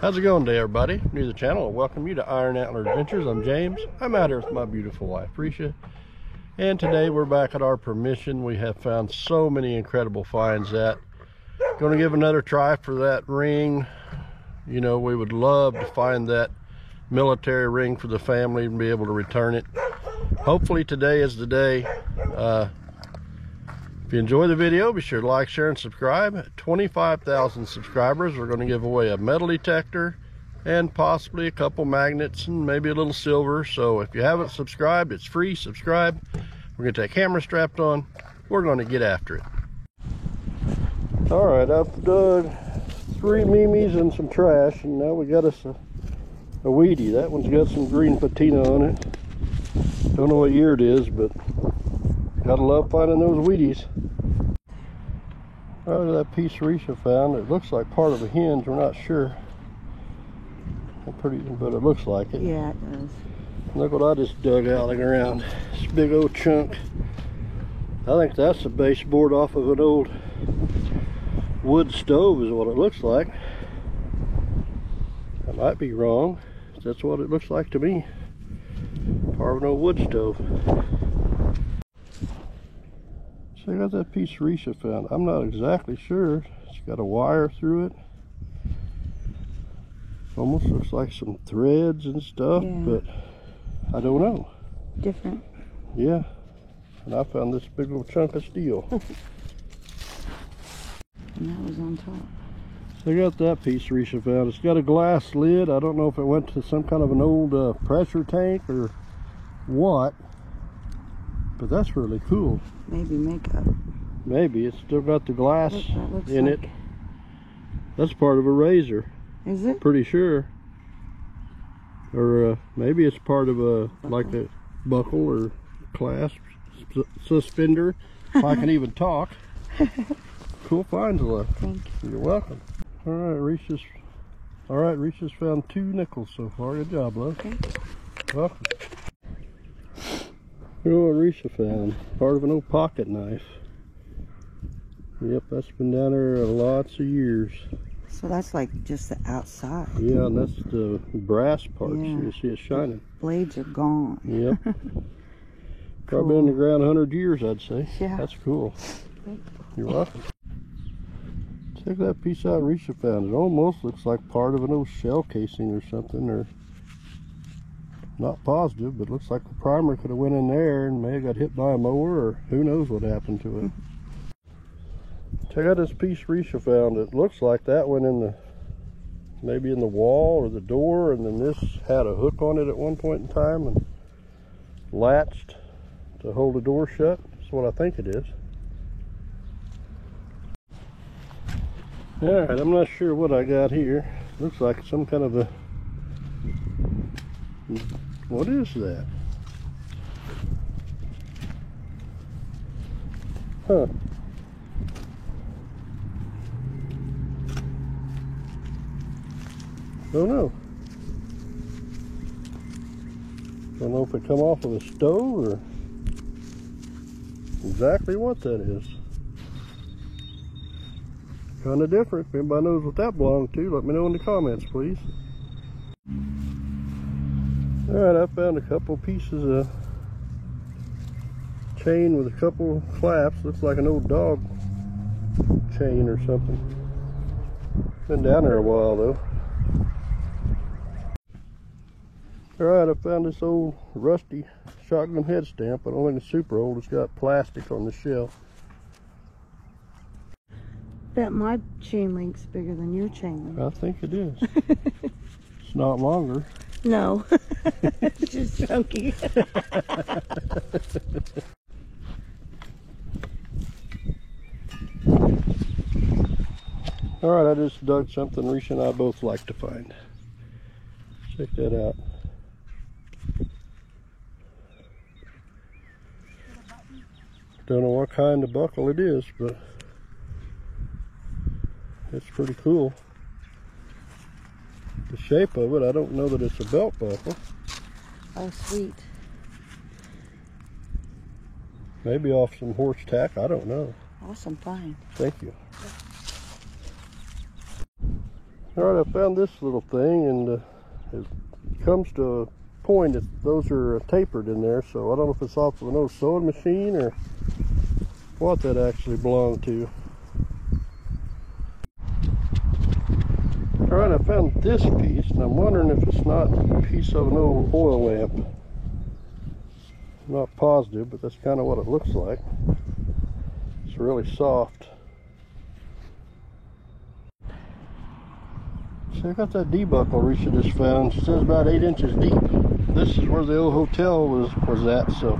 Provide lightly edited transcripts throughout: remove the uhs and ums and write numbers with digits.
How's it going today, everybody? New to the channel, I welcome you to Iron Antler Adventures. I'm James. I'm out here with my beautiful wife, Risha. And today we're back at our permission. We have found so many incredible finds that going to give another try for that ring. You know, we would love to find that military ring for the family and be able to return it. Hopefully today is the day. If you enjoy the video, be sure to like, share, and subscribe. At 25,000 subscribers, we're going to give away a metal detector and possibly a couple magnets and maybe a little silver. So if you haven't subscribed, it's free. Subscribe. We're going to take camera strapped on. We're going to get after it. All right, I've dug 3 mimis and some trash, and now we got us a Wheatie. That one's got some green patina on it. Don't know what year it is, but gotta love finding those Wheaties. Right, that piece Risha found, it looks like part of a hinge. We're not sure. Pretty, but it looks like it. Yeah, it does. Look what I just dug out of the ground. This big old chunk. I think that's the baseboard off of an old wood stove is what it looks like. I might be wrong. That's what it looks like to me. Part of an old wood stove. So I got that piece Risha found. I'm not exactly sure. It's got a wire through it. Almost looks like some threads and stuff, yeah. But I don't know. Different. Yeah. And I found this big old chunk of steel. And that was on top. So I got that piece Risha found. It's got a glass lid. I don't know if it went to some kind of an old pressure tank or what. But that's really cool. Maybe makeup. Maybe. It's still got the glass in like... it. That's part of a razor. Is it? Pretty sure. Or maybe it's part of a like a buckle or clasp suspender. If I can even talk. Cool finds, love. Thank you. You're welcome. All right, Risha's found 2 nickels so far. Good job, love. Okay. Welcome. Look what Risha found. Part of an old pocket knife. Yep, that's been down there lots of years. So that's like just the outside. Yeah, and that's the brass parts. Yeah. You see it shining. Blades are gone. Yep. Probably been in the ground 100 years, I'd say. Yeah. That's cool. You're welcome. Check that piece out Risha found. It almost looks like part of an old shell casing or something, or not positive, but looks like the primer could have went in there and may have got hit by a mower, or who knows what happened to it. Check out this piece Risha found. It looks like that went in the, maybe in the wall or the door, and then this had a hook on it at one point in time and latched to hold the door shut. That's what I think it is. Alright, I'm not sure what I got here. Looks like some kind of a... What is that? Huh. Don't know. Don't know if it come off of a stove or exactly what that is. Kind of different. If anybody knows what that belongs to, let me know in the comments, please. Alright, I found a couple pieces of chain with a couple clasps. Looks like an old dog chain or something. Been down there a while though. Alright, I found this old rusty shotgun head stamp. I don't think it's super old. It's got plastic on the shell. Bet my chain link's bigger than your chain link. I think it is. It's not longer. No. It's just chunky. Alright, I just dug something Risha and I both like to find. Check that out. Don't know what kind of buckle it is, but it's pretty cool. The shape of it, I don't know that it's a belt buckle. Oh, sweet. Maybe off some horse tack, I don't know. Awesome find. Thank you. Alright, I found this little thing, and it comes to a point that those are tapered in there, so I don't know if it's off of an old sewing machine or what that actually belonged to. Alright, I found this piece, and I'm wondering if it's not a piece of an old oil lamp. I'm not positive, but that's kind of what it looks like. It's really soft. Check out that D-buckle Risha just found. She says about 8 inches deep. This is where the old hotel was at, so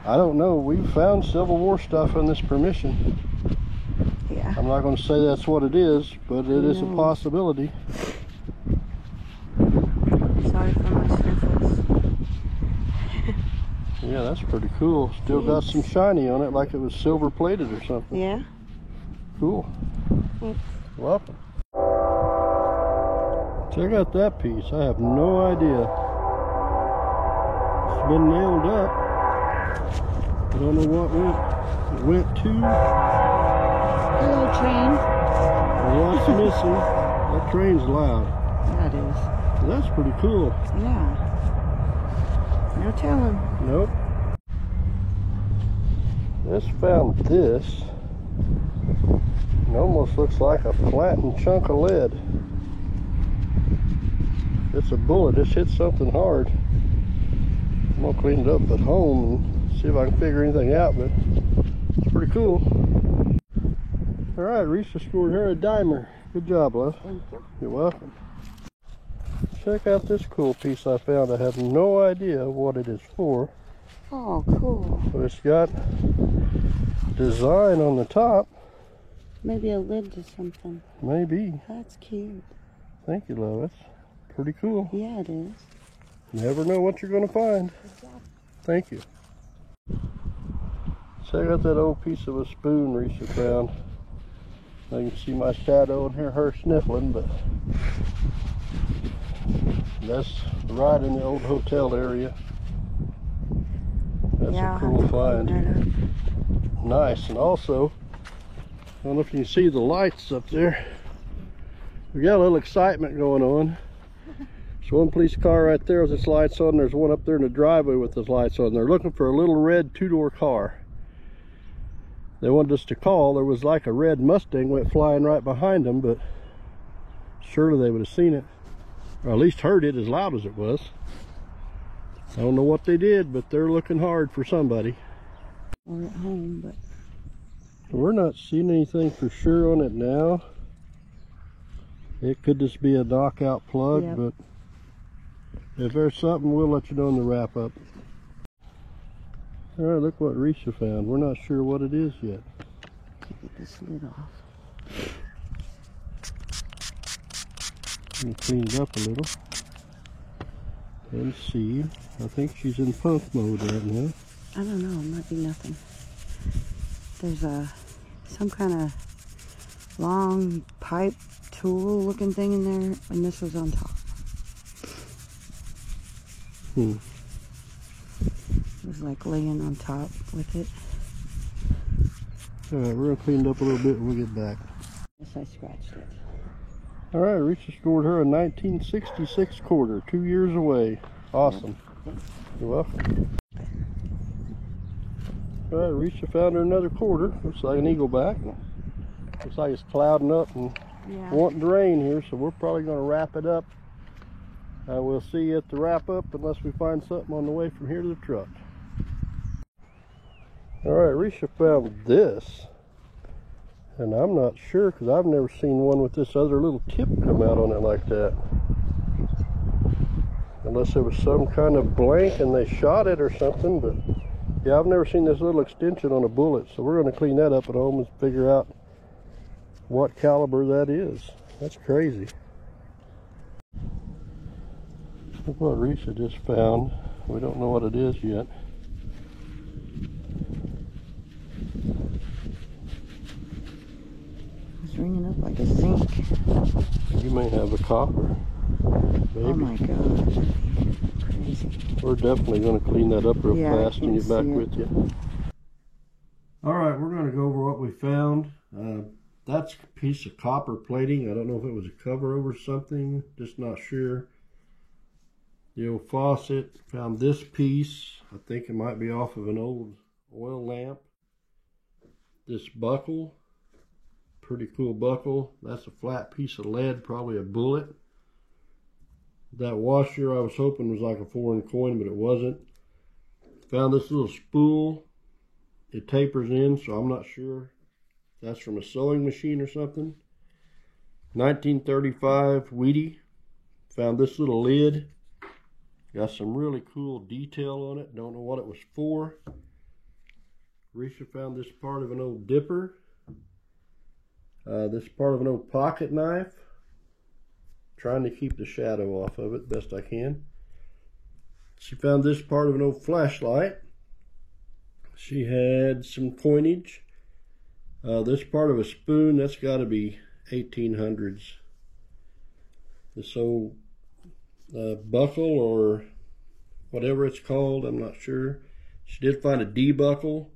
I don't know. We found Civil War stuff in this permission. Yeah. I'm not going to say that's what it is, but it is a possibility. Sorry for my sniffles. Yeah, that's pretty cool. Still got some shiny on it, like it was silver plated or something. Yeah. Cool. Thanks. Welcome. Check out that piece. I have no idea. It's been nailed up. I don't know what it went to. Hello, train. What's missing? That train's loud. That is. That's pretty cool. Yeah. No telling. Nope. Just found this. It almost looks like a flattened chunk of lead. It's a bullet. It's hit something hard. I'm gonna clean it up at home and see if I can figure anything out, but it's pretty cool. Alright, Risha scored her a dimer. Good job, love. Thank you. You're welcome. Check out this cool piece I found. I have no idea what it is for. Oh, cool. But it's got design on the top. Maybe a lid to something. Maybe. That's cute. Thank you, love. It's pretty cool. Yeah, it is. Never know what you're going to find. Thank you. Check out that old piece of a spoon Risha found. You can see my shadow and hear her sniffling, but that's right in the old hotel area. That's a cool find. Nice. And also, I don't know if you can see the lights up there. We got a little excitement going on. There's one police car right there with its lights on. There's one up there in the driveway with its lights on. They're looking for a little red two-door car. They wanted us to call. There was like a red Mustang went flying right behind them, but surely they would have seen it, or at least heard it as loud as it was. I don't know what they did, but they're looking hard for somebody. We're at home, but we're not seeing anything for sure on it now. It could just be a knockout plug, but if there's something, we'll let you know in the wrap up. All right, look what Risha found. We're not sure what it is yet. get this lid off. Let me clean it up a little and see. I think she's in punk mode right now. I don't know, it might be nothing. There's some kind of long pipe tool looking thing in there, and this was on top. It was like laying on top with it. Alright, we're going to clean it up a little bit when we get back. Yes, I scratched it. Alright, Risha scored her a 1966 quarter, 2 years away. Awesome. Yep. You're welcome. Alright, Risha found her another quarter. Looks like an eagle back. Looks like it's clouding up and wanting to rain here, so we're probably going to wrap it up. We'll see you at the wrap up unless we find something on the way from here to the truck. Alright, Risha found this, and I'm not sure because I've never seen one with this other little tip come out on it like that. Unless it was some kind of blank and they shot it or something, but yeah, I've never seen this little extension on a bullet, so we're going to clean that up at home and figure out what caliber that is. That's crazy. Look what Risha just found. We don't know what it is yet. It's ringing up like a zinc. You may have a copper. Maybe. Oh my god. Crazy. We're definitely going to clean that up real fast and get back with you. Alright, we're going to go over what we found. That's a piece of copper plating. I don't know if it was a cover over something, just not sure. The old faucet. Found this piece. I think it might be off of an old oil lamp. This buckle, pretty cool buckle. That's a flat piece of lead, probably a bullet. That washer I was hoping was like a foreign coin, but it wasn't. Found this little spool. It tapers in, so I'm not sure if that's from a sewing machine or something. 1935 Wheatie. Found this little lid. Got some really cool detail on it. Don't know what it was for. Risha found this part of an old dipper. This part of an old pocket knife. Trying to keep the shadow off of it best I can. She found this part of an old flashlight. She had some coinage. This part of a spoon, that's got to be 1800s. This old buckle or whatever it's called, I'm not sure. She did find a D buckle.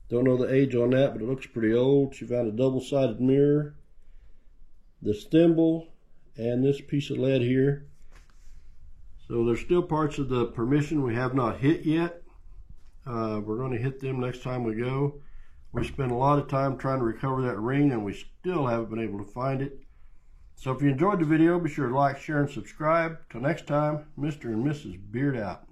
Don't know the age on that, but it looks pretty old. She found a double-sided mirror, this thimble, and this piece of lead here. So there's still parts of the permission we have not hit yet. We're going to hit them next time we go. We spent a lot of time trying to recover that ring, and we still haven't been able to find it. So if you enjoyed the video, be sure to like, share, and subscribe. Till next time, Mr. and Mrs. Beard out.